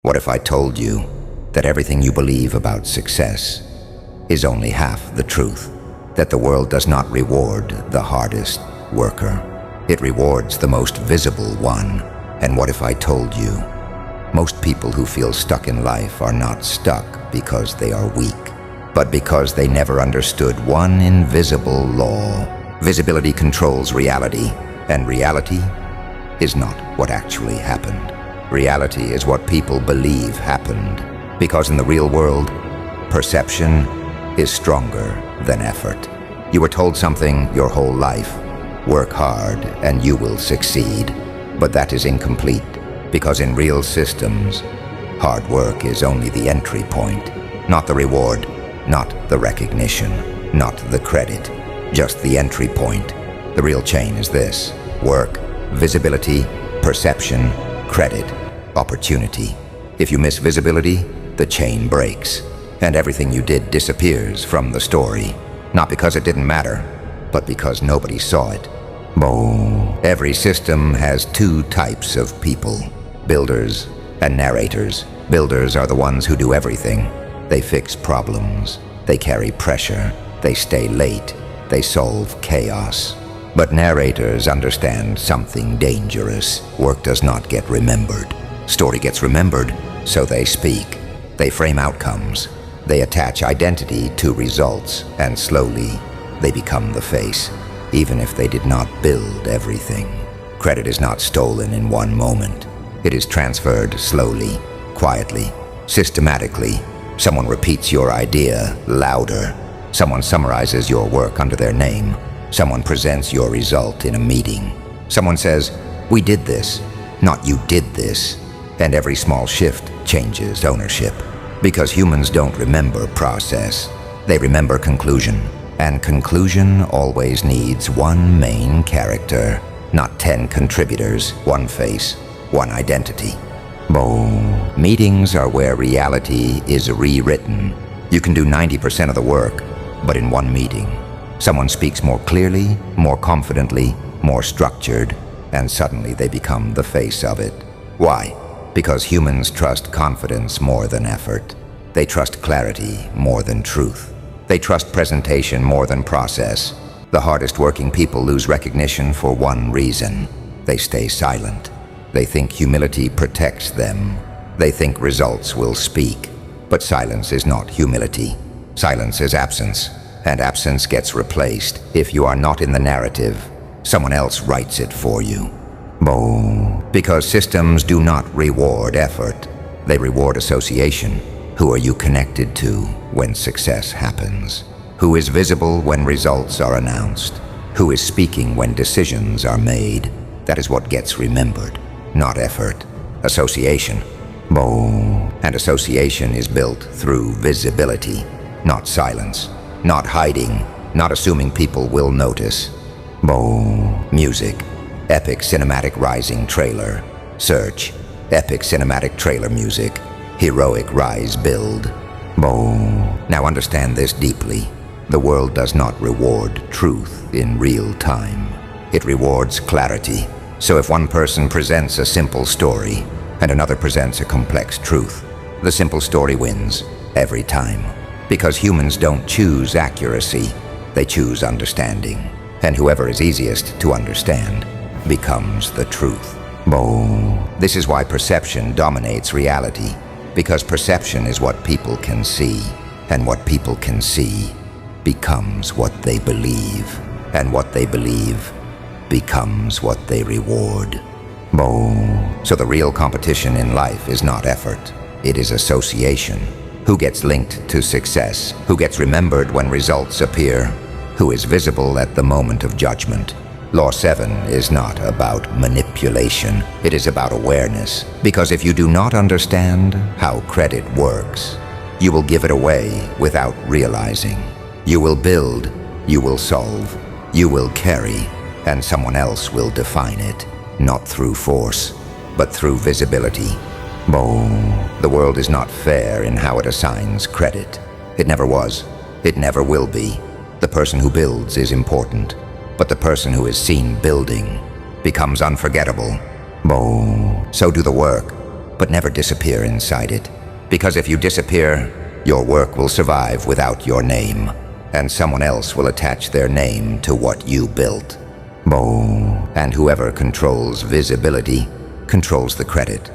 What if I told you that everything you believe about success is only half the truth? That the world does not reward the hardest worker. It rewards the most visible one. And what if I told you most people who feel stuck in life are not stuck because they are weak, but because they never understood one invisible law. Visibility controls reality, and reality is not what actually happened. Reality is what people believe happened, because in the real world, perception is stronger than effort. You were told something your whole life: work hard and you will succeed. But that is incomplete, because in real systems, hard work is only the entry point, not the reward, not the recognition, not the credit, just the entry point. The real chain is this: work, visibility, perception, credit, opportunity. If you miss visibility, the chain breaks, and everything you did disappears from the story. Not because it didn't matter, but because nobody saw it. Every system has two types of people: builders and narrators. Builders are the ones who do everything. They fix problems, they carry pressure, they stay late, they solve chaos. But narrators understand something dangerous. Work does not get remembered. Story gets remembered, so they speak. They frame outcomes. They attach identity to results, and slowly they become the face, even if they did not build everything. Credit is not stolen in one moment. It is transferred slowly, quietly, systematically. Someone repeats your idea louder. Someone summarizes your work under their name. Someone presents your result in a meeting. Someone says, "We did this," not "you did this." And every small shift changes ownership. Because humans don't remember process. They remember conclusion. And conclusion always needs one main character, not 10 contributors, one face, one identity. Meetings are where reality is rewritten. You can do 90% of the work, but in one meeting, someone speaks more clearly, more confidently, more structured, and suddenly they become the face of it. Why? Because humans trust confidence more than effort. They trust clarity more than truth. They trust presentation more than process. The hardest working people lose recognition for one reason: they stay silent. They think humility protects them. They think results will speak. But silence is not humility. Silence is absence, and absence gets replaced. If you are not in the narrative, someone else writes it for you. Because systems do not reward effort. They reward association. Who are you connected to when success happens? Who is visible when results are announced? Who is speaking when decisions are made? That is what gets remembered, not effort. Association. And association is built through visibility, not silence, not hiding, not assuming people will notice. Music. Epic cinematic rising trailer. Search. Epic cinematic trailer music. Heroic rise build. Now understand this deeply. The world does not reward truth in real time. It rewards clarity. So if one person presents a simple story and another presents a complex truth, the simple story wins every time. Because humans don't choose accuracy, they choose understanding. And whoever is easiest to understand becomes the truth. This is why perception dominates reality. Because perception is what people can see, and what people can see becomes what they believe, and what they believe becomes what they reward. So the real competition in life is not effort, it is association. Who gets linked to success? Who gets remembered when results appear? Who is visible at the moment of judgment? Law 7 is not about manipulation, it is about awareness. Because if you do not understand how credit works, you will give it away without realizing. You will build, you will solve, you will carry, and someone else will define it, not through force, but through visibility. The world is not fair in how it assigns credit. It never was, it never will be. The person who builds is important. But the person who is seen building becomes unforgettable. So do the work, but never disappear inside it. Because if you disappear, your work will survive without your name, and someone else will attach their name to what you built. And whoever controls visibility controls the credit.